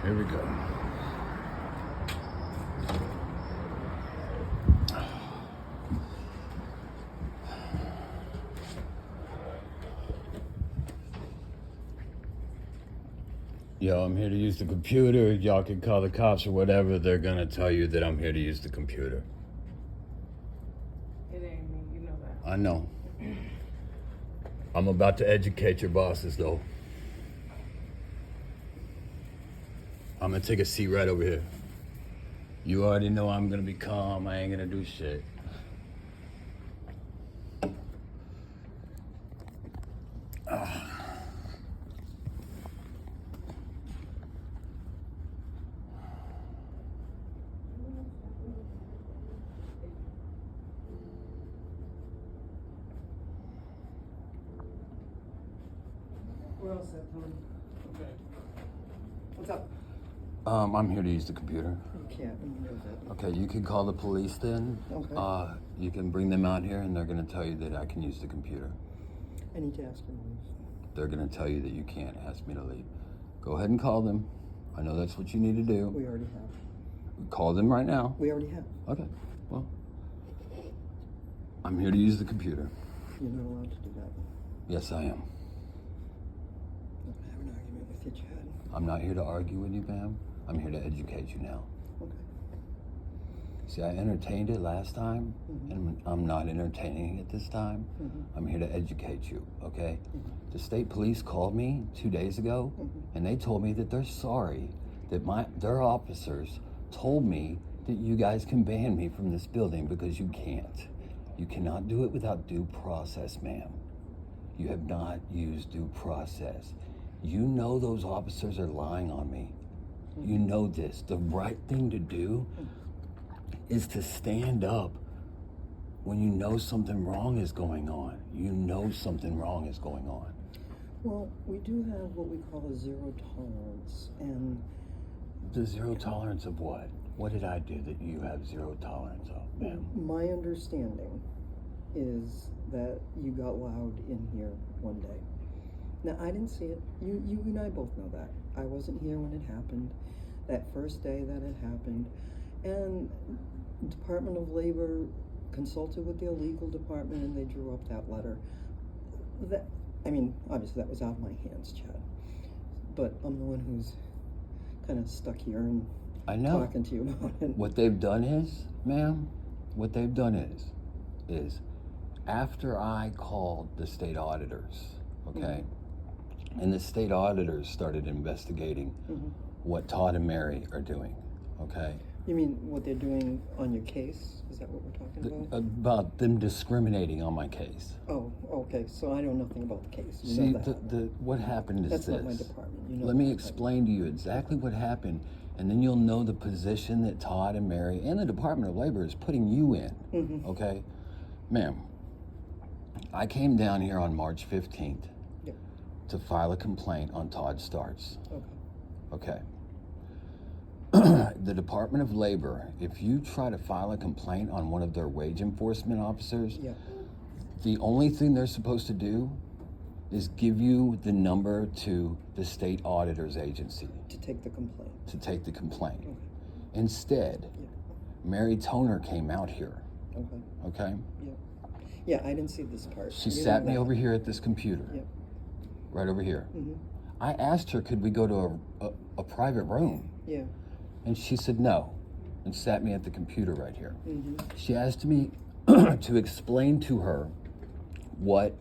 Here we go. Yo, I'm here to use the computer. Y'all can call the cops or whatever. They're gonna tell you that I'm here to use the computer. It ain't me, you know that. I know. I'm about to educate your bosses, though. I'm gonna take a seat right over here. You already know I'm gonna be calm. I ain't gonna do shit. We're all set, Tony. Okay. What's up? I'm here to use the computer. You can't, you know that. Okay, you can call the police then. Okay. You can bring them out here and they're gonna tell you that I can use the computer. I need to ask you to leave. They're gonna tell you that you can't ask me to leave. Go ahead and call them. I know that's what you need to do. We already have. Call them right now. We already have. Okay, well, I'm here to use the computer. You're not allowed to do that. Yes, I am. I'm gonna have an argument with you, Chad. I'm not here to argue with you, ma'am. I'm here to educate you now. Okay. See, I entertained it last time, and I'm not entertaining it this time. I'm here to educate you, okay? The state police called me 2 days ago, and they told me that they're sorry that their officers told me that you guys can ban me from this building because you can't. You cannot do it without due process, ma'am. You have not used due process. You know those officers are lying on me. You know this. The right thing to do is to stand up when you know something wrong is going on. You know something wrong is going on. Well, we do have what we call a zero tolerance, and The zero tolerance of what? What did I do that you have zero tolerance of, ma'am? my understanding is that you got loud in here one day. Now, I didn't see it. You and I both know that. I wasn't here when it happened, that first day that it happened. And Department of Labor consulted with the legal department and they drew up that letter. Obviously that was out of my hands, Chad. But I'm the one who's kind of stuck here and I know. talking to you about it. What they've done is, ma'am, what they've done is after I called the state auditors, okay, and the state auditors started investigating what Todd and Mary are doing, okay? You mean what they're doing on your case? Is that what we're talking about? About them discriminating on my case. Oh, okay. So I know nothing about the case. You See, know that. what happened is That's this. not my department. You know Let me that. explain to you exactly what happened, and then you'll know the position that Todd and Mary and the Department of Labor is putting you in, okay? Ma'am, I came down here on March 15th to file a complaint on Todd Starts. Okay. The Department of Labor, if you try to file a complaint on one of their wage enforcement officers, the only thing they're supposed to do is give you the number to the state auditor's agency. To take the complaint. Instead, Mary Toner came out here. Okay? Yeah, I didn't see this part. She sat me over here at this computer. Right over here. I asked her, could we go to a private room? And she said no, and sat me at the computer right here. She asked me to explain to her what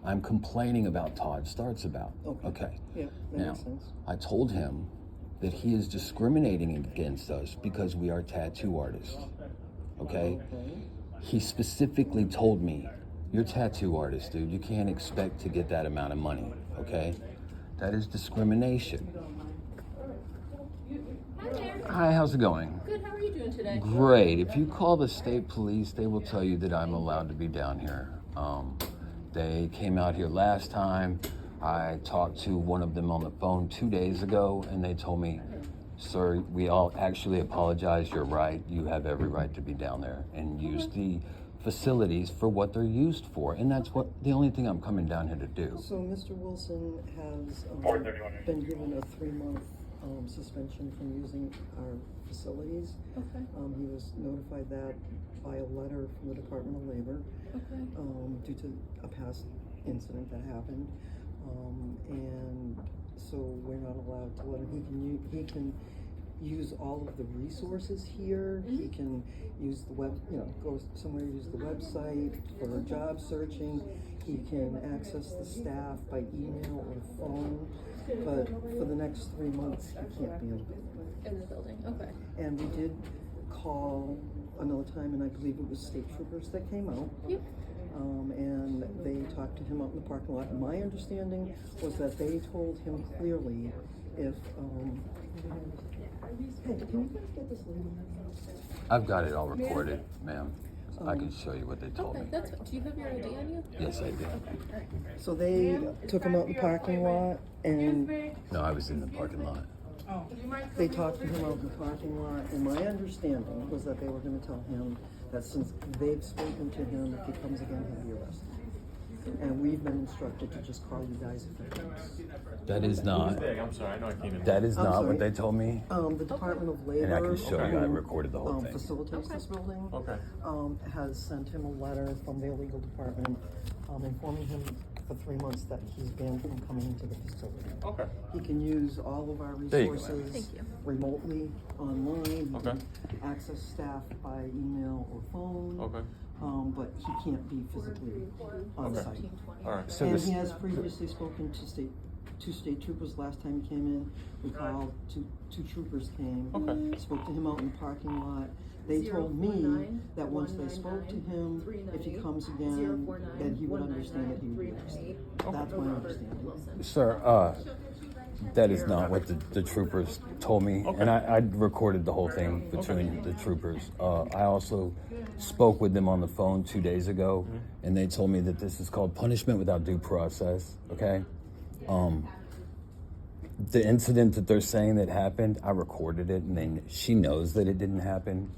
I'm complaining about Todd Starts about. Okay. Yeah, that Now, makes sense. I told him that he is discriminating against us because we are tattoo artists. Okay? He specifically told me, you're a tattoo artist, dude. You can't expect to get that amount of money. Okay? That is discrimination. Hi, how's it going? Good, how are you doing today? Great. If you call the state police, they will tell you that I'm allowed to be down here. They came out here last time. I talked to one of them on the phone 2 days ago, and they told me, sir, we all actually apologize. You're right. You have every right to be down there and use the facilities for what they're used for. And that's the only thing I'm coming down here to do. So Mr. Wilson has been given a 3-month suspension from using our facilities. Okay. He was notified that by a letter from the Department of Labor. Okay. Due to a past incident that happened. And so we're not allowed to let him, he can use all of the resources here. He can use the web, go somewhere, use the website for job searching. He can access the staff by email or phone, but for the next 3 months, he can't be in the building. Okay. And we did call another time, and I believe it was state troopers that came out. Yep. And they talked to him out in the parking lot. My understanding was that they told him clearly if, hey, can you guys get this lady? I've got it all recorded, ma'am. I can show you what they told Okay, me. do you have your ID on you? Yes, I do. Okay, all right. So they took him out in the parking lot, and No, I was in the parking lot. they talked to him out in the parking lot, and my understanding was that they were gonna tell him that since they've spoken to him, if he comes again, he'll be arrested. And we've been instructed to just call you guys if he comes. That is not. I'm sorry, I know I came in. That is I'm not sorry. what they told me. The Department of Labor. And I can show you. I recorded the whole thing. Facilitates this building. Okay. Has sent him a letter from their legal department, informing him for 3 months that he's banned from coming into the facility. Okay. He can use all of our There you go, resources Thank you. remotely, online. He Okay. can access staff by email or phone. Okay. But he can't be physically on Okay. site. All right. So And this, he has previously spoken to two state troopers last time he came in. We called, two troopers came. Okay. Spoke to him out in the parking lot. They told me that once they spoke to him, if he comes again, that he would understand that he would be arrested. That's my understanding. sir, that is not what the troopers told me. Okay. And I recorded the whole thing between the troopers. I also spoke with them on the phone 2 days ago, and they told me that this is called punishment without due process. Okay. The incident that they're saying that happened, I recorded it, and she knows that it didn't happen.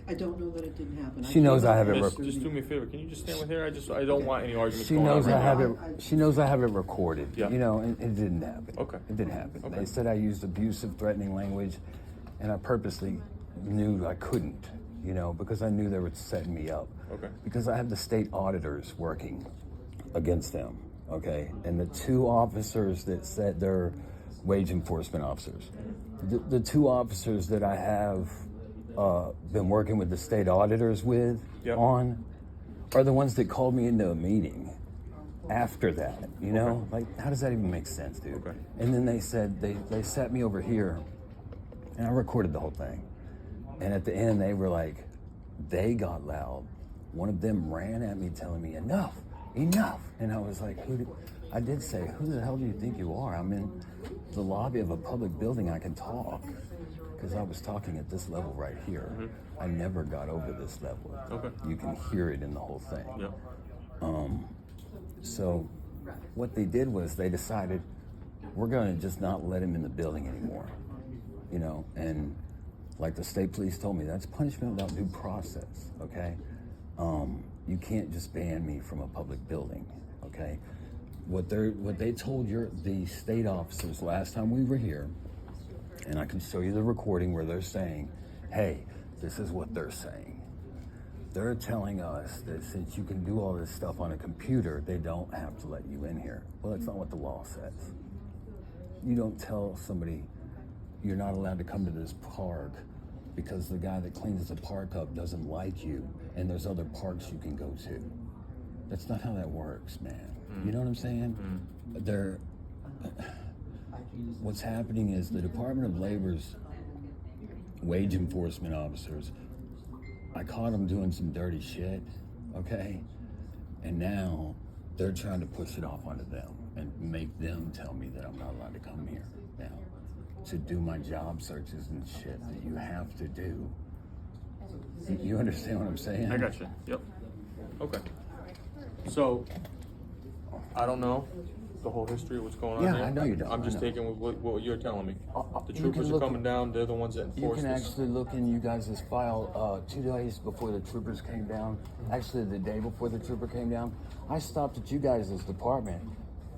I don't know that it didn't happen. She knows I have it Just do me a favor. Can you just stand with her? I don't want any arguments She going knows on I right have now. it. She knows I have it recorded. Yeah. And it didn't happen. Okay. It didn't happen. Okay. They said I used abusive, threatening language, and I purposely knew I couldn't. Because I knew they were setting me up. Okay. Because I have the state auditors working against them. Okay. And the 2 officers that said they're wage enforcement officers, the 2 officers that I have been working with the state auditors with Yep. on are the ones that called me into a meeting after that, Like, how does that even make sense, dude? Okay. And then they said, they sat me over here, and I recorded the whole thing. And at the end, they were like, they got loud. One of them ran at me telling me, enough. And I was like, I did say, who the hell do you think you are? I'm in the lobby of a public building, I can talk. Because I was talking at this level right here. I never got over this level. Okay. You can hear it in the whole thing. Yeah. So what they did was they decided we're going to just not let him in the building anymore. And like the state police told me, that's punishment without due process, okay? You can't just ban me from a public building, okay? What they told the state officers last time we were here, and I can show you the recording where they're saying, hey, this is what they're saying. They're telling us that since you can do all this stuff on a computer, they don't have to let you in here. Well, that's not what the law says. You don't tell somebody you're not allowed to come to this park because the guy that cleans the park up doesn't like you and there's other parks you can go to. That's not how that works, man. You know what I'm saying? What's happening is the Department of Labor's wage enforcement officers, I caught them doing some dirty shit, okay? And now they're trying to push it off onto them and make them tell me that I'm not allowed to come here now to do my job searches and shit that you have to do. You understand what I'm saying? I got you. Yep. Okay. So, I don't know the whole history of what's going on Yeah, here. I know you don't. I'm just I know. taking what you're telling me. The you troopers can are look coming at- down. They're the ones that You enforce can this. actually look in you guys' file 2 days before the troopers came down. Actually, the day before the trooper came down, I stopped at you guys' department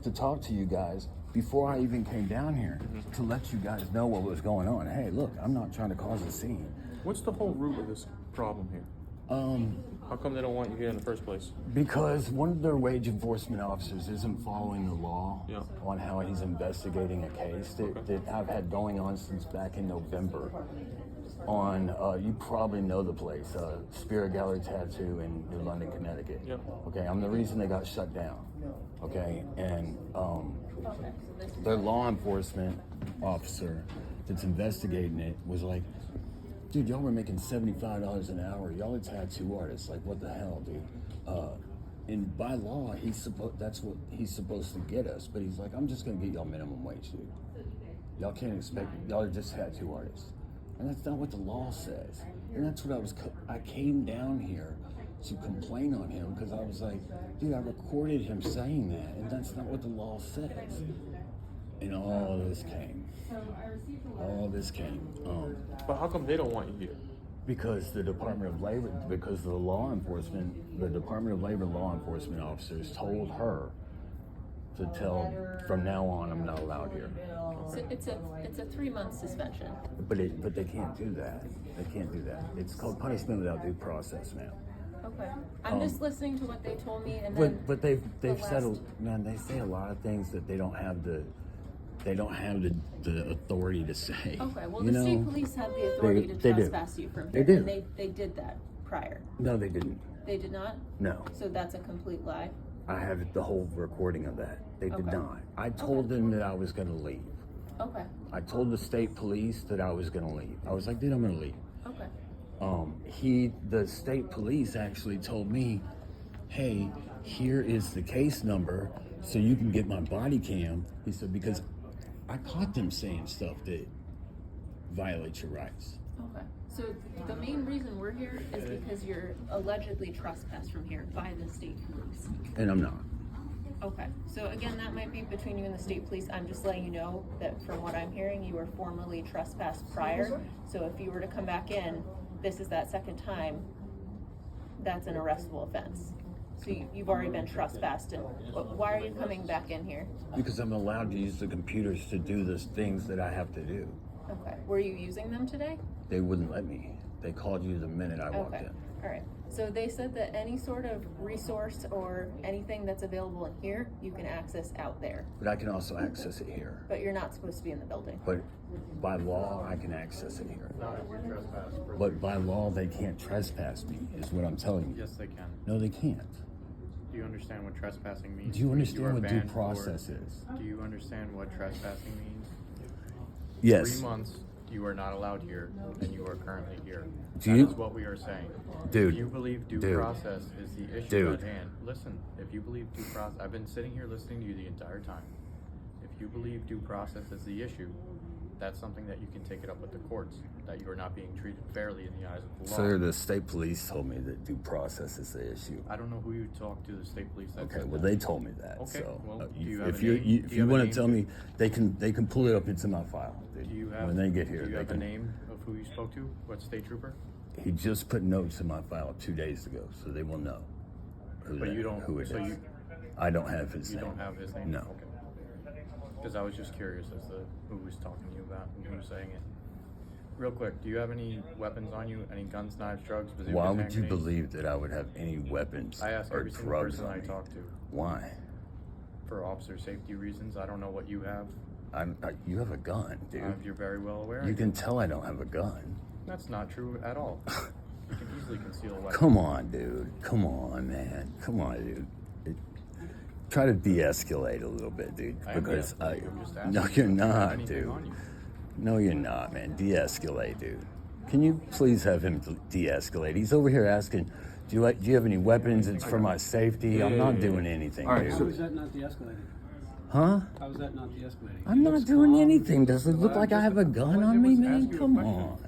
to talk to you guys before I even came down here to let you guys know what was going on. Hey, look, I'm not trying to cause a scene. What's the whole root of this problem here? How come they don't want you here in the first place? Because one of their wage enforcement officers isn't following the law Yeah. on how he's investigating a case that I've had going on since back in November. On, you probably know the place, Spirit Gallery Tattoo in New London, Connecticut. Yeah. Okay, I'm the reason they got shut down. Okay, and their law enforcement officer that's investigating it was like, dude, y'all were making $75 an hour. Y'all are tattoo artists. Like, what the hell, dude? And by law, that's what he's supposed to get us. But he's like, I'm just gonna get y'all minimum wage, dude. Y'all can't expect, y'all are just tattoo artists. And that's not what the law says. And that's what I came down here to complain on him because I was like, dude, I recorded him saying that, and that's not what the law says. And all this came. But how come they don't want you here? Because the Department of Labor, because the Department of Labor law enforcement officers told her to tell, from now on, I'm not allowed here. So it's a 3-month suspension. But they can't do that. They can't do that. It's called punishment without due process, man. Okay. I'm just listening to what they told me, and then. But they've the said, last- man, they say a lot of things that they don't have the authority to say. Okay. Well, you the state know? police have the authority to they do. trespass you from They here, do. and they did that prior. No, they didn't. They did not. No. So that's a complete lie. I have the whole recording of that. They did Okay. not. I told them that I was going to leave. Okay. I told the state police that I was going to leave. I was like, dude, I'm going to leave. Okay. The state police actually told me, hey, here is the case number so you can get my body cam. He said, because I caught them saying stuff that violates your rights. Okay. So the main reason we're here is because you're allegedly trespassed from here by the state police. And I'm not. Okay. So again, that might be between you and the state police. I'm just letting you know that from what I'm hearing, you were formerly trespassed prior. So if you were to come back in, this is that second time, that's an arrestable offense. So you've already been trespassed. And why are you coming back in here? Because I'm allowed to use the computers to do the things that I have to do. Okay. Were you using them today? They wouldn't let me. They called you the minute I walked Okay. in. All right. So they said that any sort of resource or anything that's available in here, you can access out there. But I can also access it here. But you're not supposed to be in the building. But by law, I can access it here. But by law, they can't trespass me, is what I'm telling you. Yes, they can. No, they can't. Do you understand what trespassing means? Do you understand are what due banned process for- is? Do you understand what trespassing means? Yes. 3 months, you are not allowed here, and you are currently here. Do That you- is what we are saying. Dude. If you believe due Dude. process is the issue Dude. at hand, listen, if you believe due process, I've been sitting here listening to you the entire time. If you believe due process is the issue, that's something that you can take it up with the courts, that you are not being treated fairly in the eyes of the law. Sir, the state police told me that due process is the issue. I don't know who you talked to, the state police. that Okay, said well, that. they told me that. Okay, So, well, do you- you have if a you name? you- Do if you you have a want name to tell to- me, they can pull it up into my file. Do you have, when they get here? do you they have can. a name of who you spoke to? What state trooper? He just put notes in my file 2 days ago, so they will know But you don't. who it is. So you I don't have his you name. don't have his name. No. Okay. Because I was just curious as to who was talking to you about and who was saying it. Real quick, do you have any weapons on you? Any guns, knives, drugs? bazookas, Why would hand you grenades? believe that I would have any weapons I ask or every single drugs person on I me? talk to Why? for officer safety reasons. I don't know what you have. You have a gun, dude. You're very well aware. You can tell I don't have a gun. That's not true at all. You can easily conceal a weapon. Come on, dude. Come on, man. Come on, dude. Try to de-escalate a little bit, dude. I am Because de-escalating. I'm just asking no, you you're if you have not, anything dude. on you. No, you're not, man. De-escalate, dude. Can you please have him de-escalate? He's over here asking, do you have any weapons? It's for my safety. I'm not doing anything, All right, dude. so- How is that not de-escalating? Huh? How is that not de-escalating? I'm not doing anything. Does it look like I have a gun on me, man? Come on.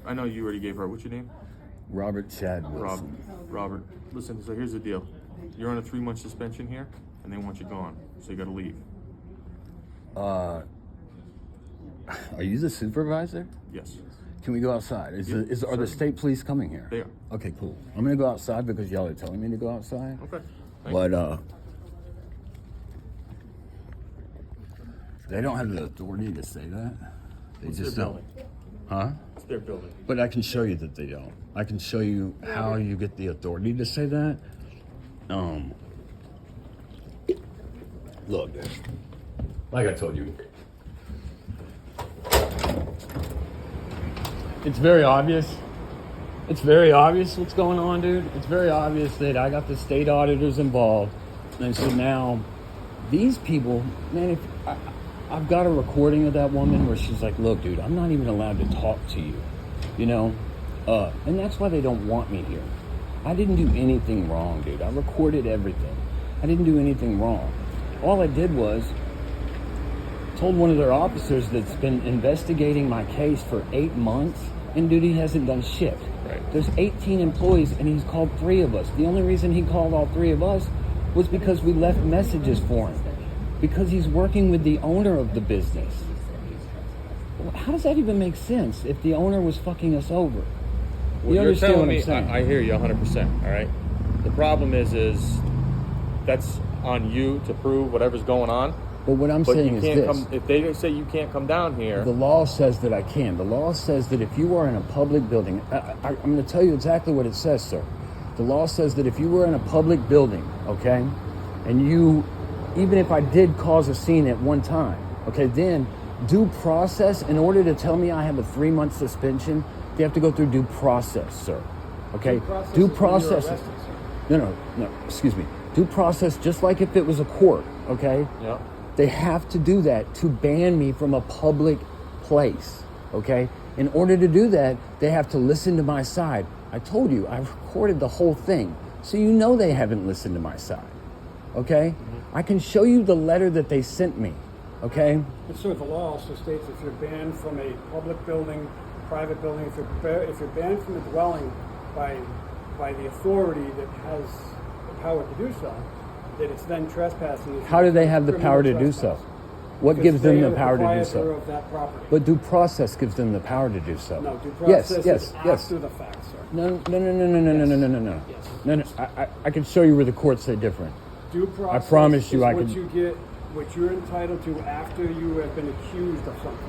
I know you already gave her. What's your name? Robert Chad Rob. Wilson. Robert. Listen. So here's the deal. You're on a 3-month suspension here, and they want you gone. So you got to leave. Are you the supervisor? Yes. Can we go outside? Are the state police coming here? They are. Okay, cool. I'm gonna go outside because y'all are telling me to go outside. Okay. Thank But They don't have the authority to say that. They It's just their don't. building. Huh? It's their building. But I can show you that they don't. I can show you how you get the authority to say that. Look, dude. Like I told you. It's very obvious. It's very obvious what's going on, dude. It's very obvious that I got the state auditors involved. And so now, these people, man, if I've got a recording of that woman where she's like, look, dude, I'm not even allowed to talk to you, you know? And that's why they don't want me here. I didn't do anything wrong, dude. I recorded everything. I didn't do anything wrong. All I did was told one of their officers that's been investigating my case for 8 months, and dude, he hasn't done shit. Right. There's 18 employees, and he's called 3 of us. The only reason he called all 3 of us was because we left messages for him. Because he's working with the owner of the business. How does that even make sense if the owner was fucking us over? Well, You you're understand telling what I'm me, saying? I hear you 100%, all right? The problem is that's on you to prove whatever's going on. But what I'm But saying you is can't this. come, if they say you can't come down here, The law says that I can. The law says that if you are in a public building, I'm going to tell you exactly what it says, sir. The law says that if you were in a public building, okay, and you, even if I did cause a scene at one time, okay, then due process, in order to tell me I have a 3-month suspension, they have to go through due process, sir. Okay? Due process. No, excuse me. Due process, just like if it was a court, okay? yeah. They have to do that to ban me from a public place, okay? In order to do that, they have to listen to my side. I told you, I recorded the whole thing, so you know they haven't listened to my side, okay? I can show you the letter that they sent me, okay? But sir, the law also states if you're banned from a public building, private building, if you're banned from a dwelling by the authority that has the power to do so, that it's then trespassing. How do they have the power to do so? What gives them the power to do Because they are the proprietor so? of that property. But due process gives them the power to do so. No, due process is yes. after the fact, sir. No. Yes. No. I can show you where the courts say different. Due process promise you is I what can- you get, what you're entitled to after you have been accused of something.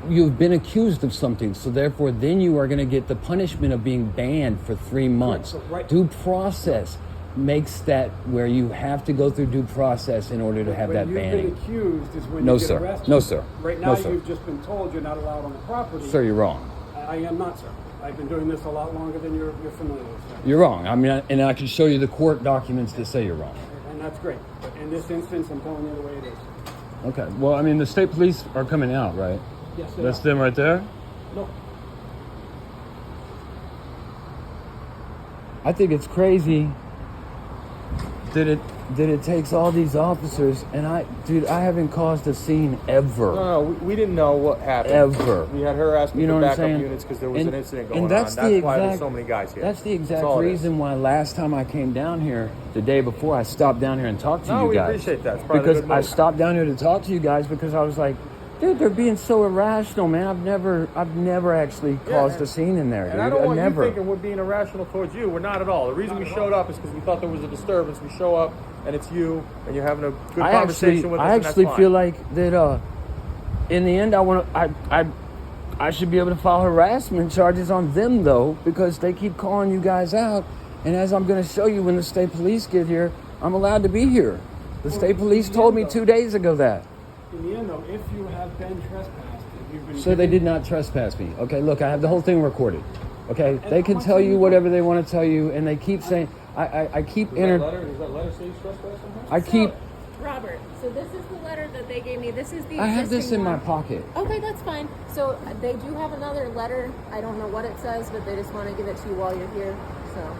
You've been accused of something, so therefore then you are going to get the punishment of being banned for 3 months. Right. Due process makes that where you have to go through due process in order to have that When banning. you've been accused is when No, you get sir. arrested. No, sir. Right No, now sir. you've just been told you're not allowed on the property. Sir, you're wrong. I am not, sir. I've been doing this a lot longer than you're familiar with, sir. You're wrong. I mean, and I can show you the court documents that say you're wrong. And that's great. But in this instance, I'm telling you the way it is. Okay. Well, I mean, the state police are coming out, right? Yes, they That's are. them right there? No. I think it's crazy that it takes all these officers, and I haven't caused a scene ever. No, we didn't know what happened. Ever. We had her asking You know for what I'm backup saying? units because there was an incident going and on. that's That's the why there's exact- so many guys here. That's the exact all it is. reason why last time I came down here, the day before, I stopped down here and talked to No, you we guys. appreciate that. It's probably a Because good I move. stopped down here to talk to you guys because I was like, dude, they're being so irrational, man. I've never actually caused a scene in there, dude. And I don't want never. you thinking we're being irrational towards you. We're not at all. The reason we showed up is because we thought there was a disturbance. We show up and it's you and you're having a good conversation with us. I and actually that's feel fine. like that. In the end, I should be able to file harassment charges on them though, because they keep calling you guys out. And as I'm going to show you when the state police get here, I'm allowed to be here. The state police told me 2 days ago that. In the end, though, if you have been trespassed, if you've been So they did not trespass me. Okay, look, I have the whole thing recorded. Okay, they can tell you whatever they want to tell you, and they keep saying, I keep Does that letter say he's trespassing? I keep. So, Robert, so this is the letter that they gave me. This is the I have this existing in my one. pocket. Okay, that's fine. So they do have another letter. I don't know what it says, but they just want to give it to you while you're here. So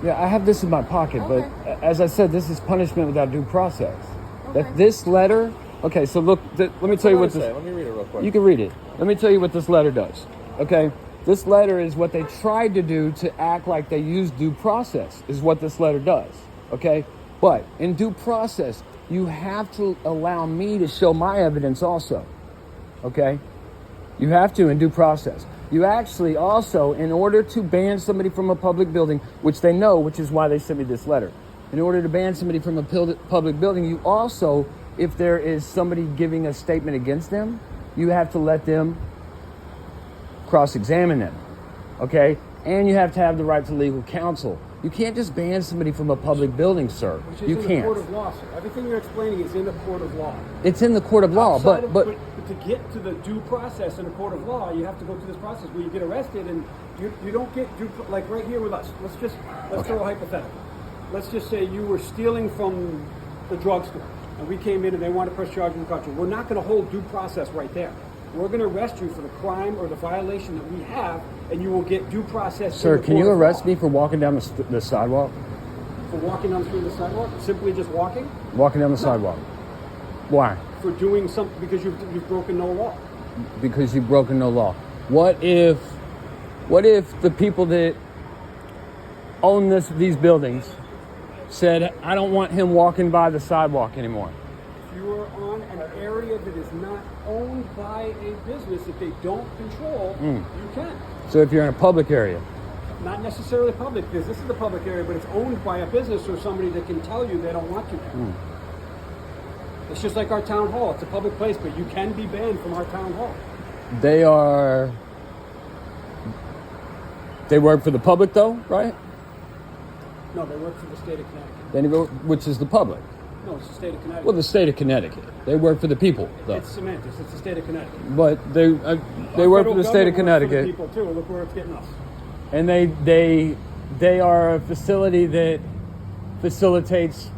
Yeah, I have this in my pocket, Okay. but as I said, this is punishment without due process. Okay. That this letter. Okay, so look, let me tell you what this. Let me read it real quick. You can read it. Let me tell you what this letter does. Okay? This letter is what they tried to do to act like they used due process, is what this letter does. Okay? But in due process, you have to allow me to show my evidence also. Okay? You have to in due process. You actually also, in order to ban somebody from a public building, which they know, which is why they sent me this letter, in order to ban somebody from a public building, you also if there is somebody giving a statement against them, you have to let them cross-examine them, okay? And you have to have the right to legal counsel. You can't just ban somebody from a public building, sir. Which is You in can't. the court of law, sir. Everything you're explaining is in the court of law. It's in the court of law, Outside but of- to get to the due process in a court of law, you have to go through this process where you get arrested and you don't get due, like right here with us. Let's Okay. throw a hypothetical. Let's just say you were stealing from the drugstore and we came in and they want to press charges and caught you. We're not going to hold due process right there. We're going to arrest you for the crime or the violation that we have, and you will get due process. sir, in the can you court of arrest law. me for walking down the sidewalk? For walking on through the sidewalk? Simply just walking? Walking down the sidewalk. Why? For doing something because you've broken no law. Because you've broken no law. What if the people that own these buildings said, I don't want him walking by the sidewalk anymore? If you are on an area that is not owned by a business that they don't control, you can. So if you're in a public area, Not necessarily public, because this is the public area, but it's owned by a business or somebody that can tell you they don't want you there. It's just like our town hall. It's a public place, but you can be banned from our town hall. they work for the public though, right? No, they work for the state of Connecticut. Then which is the public? No, it's the state of Connecticut. Well, the state of Connecticut. They work for the people though. It's semantics. It's the state of Connecticut. But they work Our for the federal state of government works Connecticut. for the people too. Look where it's getting us. And they are a facility that facilitates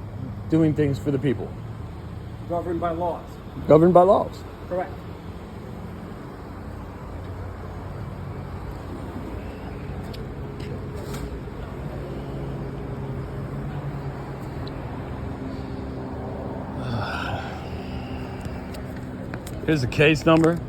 doing things for the people, Governed by laws. governed by laws. Correct. Here's the case number.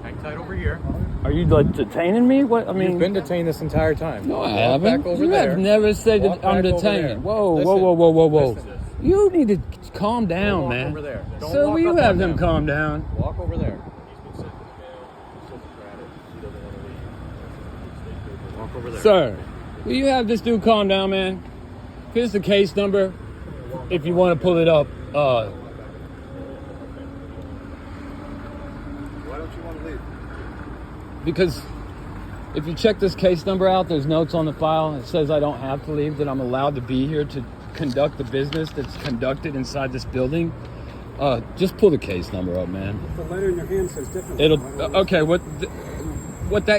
Hang tight over here. Are you like detaining me? What I mean? You've been detained this entire time. No, I Walk haven't. Back over You there. have never said Walk that I'm back over detained. there. Whoa, Listen, whoa. listen. You need to calm down, walk man. over there. Don't Sir, walk will you up have on them him. calm down? Walk over there. Walk over there. Sir, will you have this dude calm down, man? Here's the case number. If you want to pull it up. Why don't you want to leave? Because if you check this case number out, there's notes on the file. It says I don't have to leave, that I'm allowed to be here to conduct the business that's conducted inside this building. Just pull the case number up, man. The letter in your hand says different. It'll okay. What the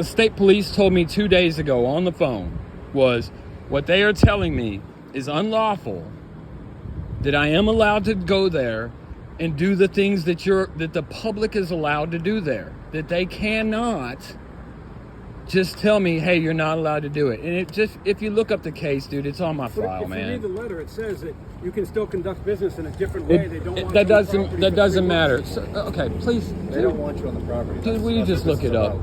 state police told me 2 days ago on the phone was what they are telling me is unlawful. That I am allowed to go there and do the things that the public is allowed to do there. That they cannot just tell me, hey, you're not allowed to do it. And it just, if you look up the case, dude, it's on my file, If man. you read the letter, it says that you can still conduct business in a different way. They don't want you on That the doesn't property that for doesn't 3 matter. months. So, okay, please, They don't want you on the property. dude, will you just look it up?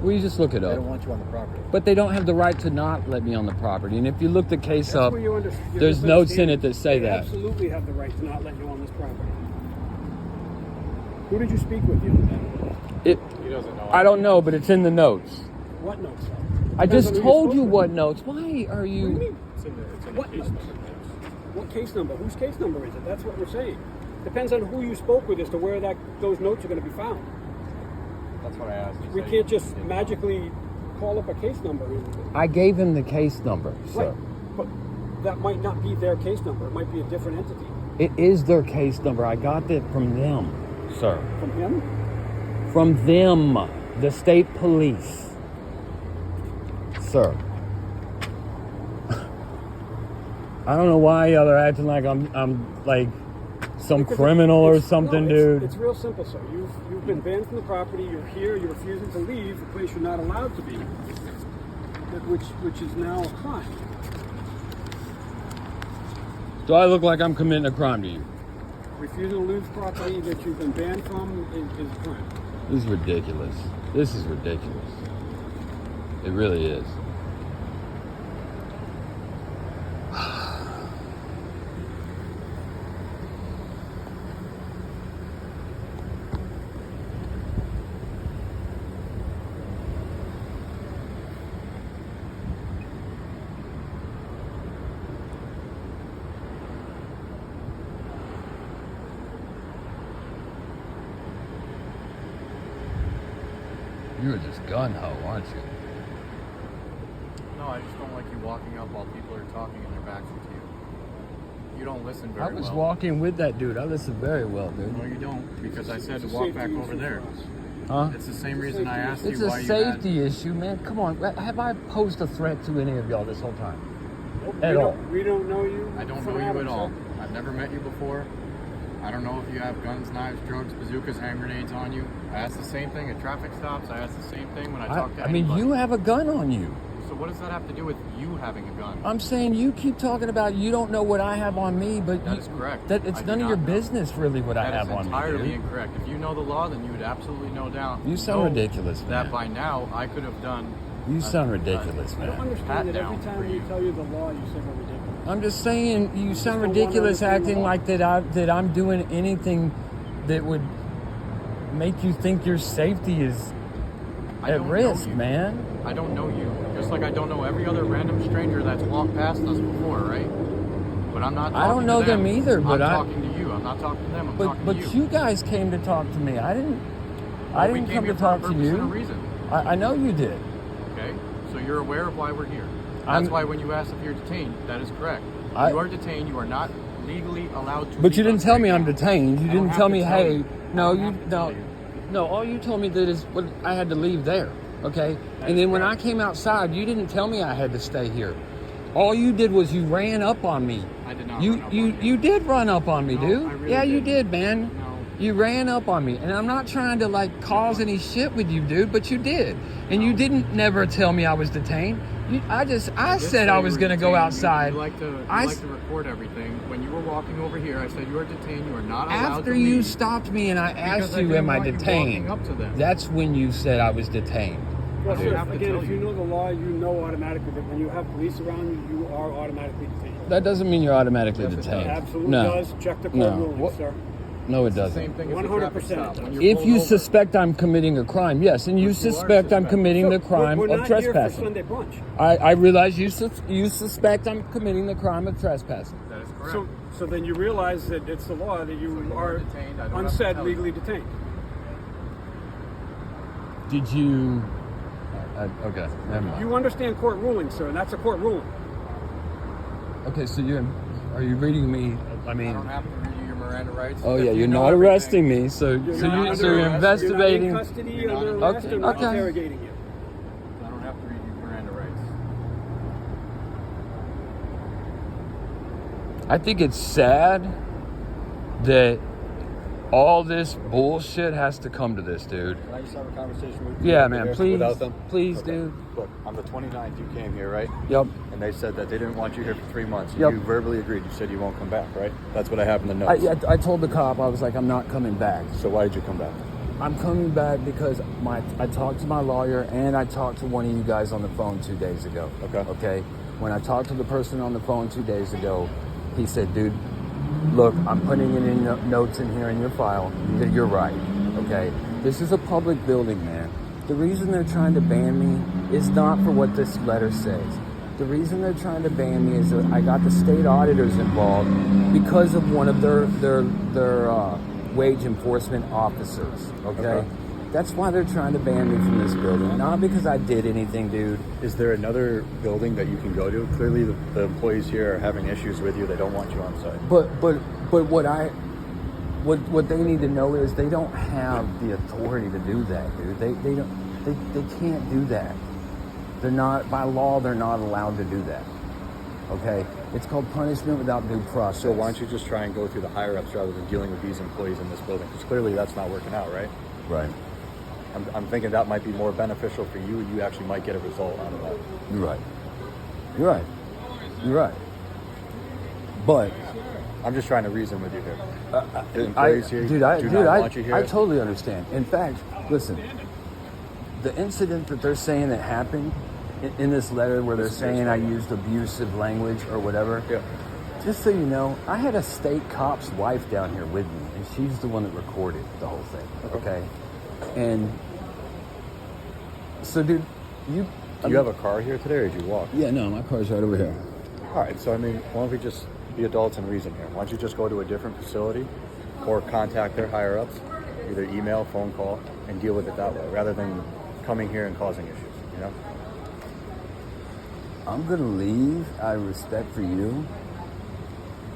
Will you just look it They up? don't want you on the property. But they don't have the right to not let me on the property. And if you look the case That's up, where you're there's notes in misunderstanding. it that say They that. absolutely have the right to not let you on this property. Who did you speak with the other day? He doesn't know. I don't know, but it's in the notes. What notes? I Depends just on who told spoke you with. what notes. Why are What do you you? mean? It's in the What case notes? number. What case number? Whose case number is it? That's what we're saying. Depends on who you spoke with as to where those notes are going to be found. That's what I asked. You We said can't you just didn't. magically call up a case number. I gave him the case number, Right. sir. But that might not be their case number. It might be a different entity. It is their case number. I got that from them, sir. From him? From them, the state police, sir. I don't know why y'all are acting like I'm like some Because criminal or it's- something, no, dude. It's real simple, sir. You've been banned from the property. You're here. You're refusing to leave the place you're not allowed to be, which is now a crime. Do I look like I'm committing a crime to you? Refusing to leave property that you've been banned from is a crime. This is ridiculous. This is ridiculous. It really is. You're just gun-ho, aren't you? No, I just don't like you walking up while people are talking and their backs are to you. You don't listen very I well. was walking with that dude. I listened very well, dude. No, you don't, because I said to walk back over there. Huh? It's the same reason I asked It's you a why safety issue, man. Come on. Have I posed a threat to any of y'all this whole time? At all? We don't know you. I don't from know you Adam, at all. sir. I've never met you before. I don't know if you have guns, knives, drugs, bazookas, hand grenades on you. I asked the same thing at traffic stops. I asked the same thing when I talked to I mean, anybody. you have a gun on you. So what does that have to do with you having a gun? I'm saying you keep talking about you don't know what I have on me, but That is correct. That it's I do none of not your know. business, really, what I That have is on me, entirely dude. incorrect. If you know the law, then you would absolutely know You sound ridiculous, that man. by now I could have done. You sound ridiculous, I don't man. understand that every Pat down time for we you. tell you the law, you say we're ridiculous. I'm just saying you sound don't wanna ridiculous understand the acting law. like that I'm doing anything that would make you think your safety is I at don't know risk, you. man. I don't know you, just like I don't know every other random stranger that's walked past us before, right? But I'm not. I don't talking know to them either, but I'm talking to you. I'm not talking to them. I'm talking But to you. you guys came to talk to me. I didn't Well, we came come here to for a talk to purpose and a you. reason. I know you did. Okay, so you're aware of why we're here. That's I'm- why when you asked if you're detained, that is correct. I- You are detained. You are not legally allowed to. But you leave didn't us tell right me I'm now. detained. You I don't didn't have tell to me, tell hey, you. no, I don't you have to tell you. no. All you told me that is what I had to leave there. Okay, and then when I came outside, you didn't tell me I had to stay here. All you did was you ran up on me. I did not You run up you on you did run up on me, No, dude. I really Yeah, you didn't. did, man. No. You ran up on me, and I'm not trying to like cause any shit with you, dude, but you did, and you didn't never tell me I was detained. I did said say I you was were gonna go detained. outside. You like to record everything. When you were walking over here, I said you are detained. You are not allowed After to you leave. stopped me and I asked Because I you, didn't am I want you detained? walking up to them. That's when you said I was detained. Well, I don't sir, have to again, tell if you you. know the law, you know automatically that when you have police around you, you are automatically detained. That doesn't mean you're automatically Yes, it does. detained. Absolutely no. does. Check the court No. ruling, What- sir. No, it Same doesn't. thing as the 100% traffic stop. it When does. you're If pulled you over. suspect I'm committing a crime, yes, and you But you are suspect I'm suspect. committing the So, crime we're of not here for trespassing. Sunday brunch. I realize you suspect I'm committing the crime of trespassing. That is correct. So then you realize that it's the law that you you are are detained. I don't have to unsaid tell you. legally detained. Did you? Okay, never mind. You understand court rulings, sir, and that's a court ruling. Okay, so are you reading me? I I mean, don't have to read you your Miranda rights. oh If yeah, you you're know not everything. arresting me, so You're so not you're under arrest, investigating. You're not in custody, You're under not- arrest, Okay, or not okay. interrogating you. I don't have to read you Miranda rights. I think it's sad that all this bullshit has to come to this, dude. Can I just have a conversation with you? Yeah, over man, here please, Without them? please, Okay. dude. Look, on the 29th you came here, right? Yep. And they said that they didn't want you here for 3 months. Yep. You verbally agreed. You said you won't come back, right? That's what I have in the notes. I told the cop, I was like, I'm not coming back. So why did you come back? I'm coming back because I talked to my lawyer and I talked to one of you guys on the phone 2 days ago. Okay. When I talked to the person on the phone 2 days ago, he said, dude, look, I'm putting it in notes in here in your file that you're right. Okay. This is a public building, man. The reason they're trying to ban me is not for what this letter says. The reason they're trying to ban me is that I got the state auditors involved because of one of their wage enforcement officers. Okay? That's why they're trying to ban me from this building. Not because I did anything, dude. Is there another building that you can go to? Clearly the employees here are having issues with you. They don't want you on site. But what they need to know is they don't have the authority to do that, dude. They can't do that. They're not, by law, they're not allowed to do that. Okay? It's called punishment without due process. So why don't you just try and go through the higher-ups rather than dealing with these employees in this building? Because clearly that's not working out, right? Right. I'm thinking that might be more beneficial for you. You actually might get a result out of that. You're right. You're right. You're right. But I'm just trying to reason with you here. The employees here do not want you here. I totally understand. In fact, listen, the incident that they're saying that happened in this letter where they're saying I used abusive language or whatever, Yeah. just so you know, I had a state cop's wife down here with me, and she's the one that recorded the whole thing, okay? And so, dude, Do you have a car here today, or did you walk? Yeah, no, my car's right over here. All right, so I mean, why don't we just be adults and reason here? Why don't you just go to a different facility or contact their higher ups, either email, phone call, and deal with it that way, rather than coming here and causing issues, you know? I'm gonna leave out of respect for you.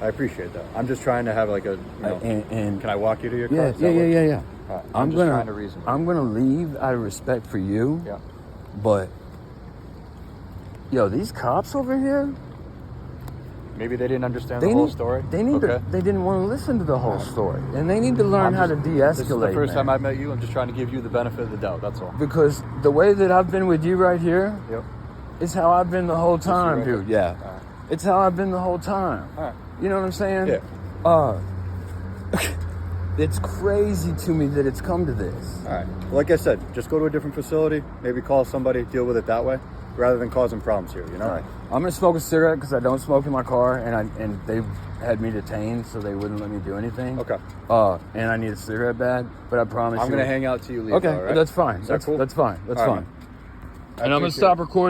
I appreciate that. I'm just trying to have like a, you know, And can I walk you to your car? yeah, Does that work? yeah. All right, I'm just gonna trying to reason with I'm gonna leave out of respect for you. Yeah. But yo, these cops over here, Maybe they didn't understand the whole story. They didn't want to listen to the whole story, and they need to learn how to de-escalate. This is the first man. time I met you. I'm just trying to give you the benefit of the doubt. That's all. Because the way that I've been with you right here, Yep. it's how I've been the whole time, right dude. there. Yeah, All right. it's how I've been the whole time. All right. You know what I'm saying? Yeah. It's crazy to me that it's come to this. All right. Like I said, just go to a different facility. Maybe call somebody, deal with it that way, rather than causing problems here. You know. All right. I'm gonna smoke a cigarette because I don't smoke in my car, and they had me detained, so they wouldn't let me do anything. Okay. And I need a cigarette bag, but I promise I'm gonna hang out till you leave. Okay, all right? that's fine. Is that cool? That's fine. That's All fine. right, man. And I'm gonna appreciate stop it. recording.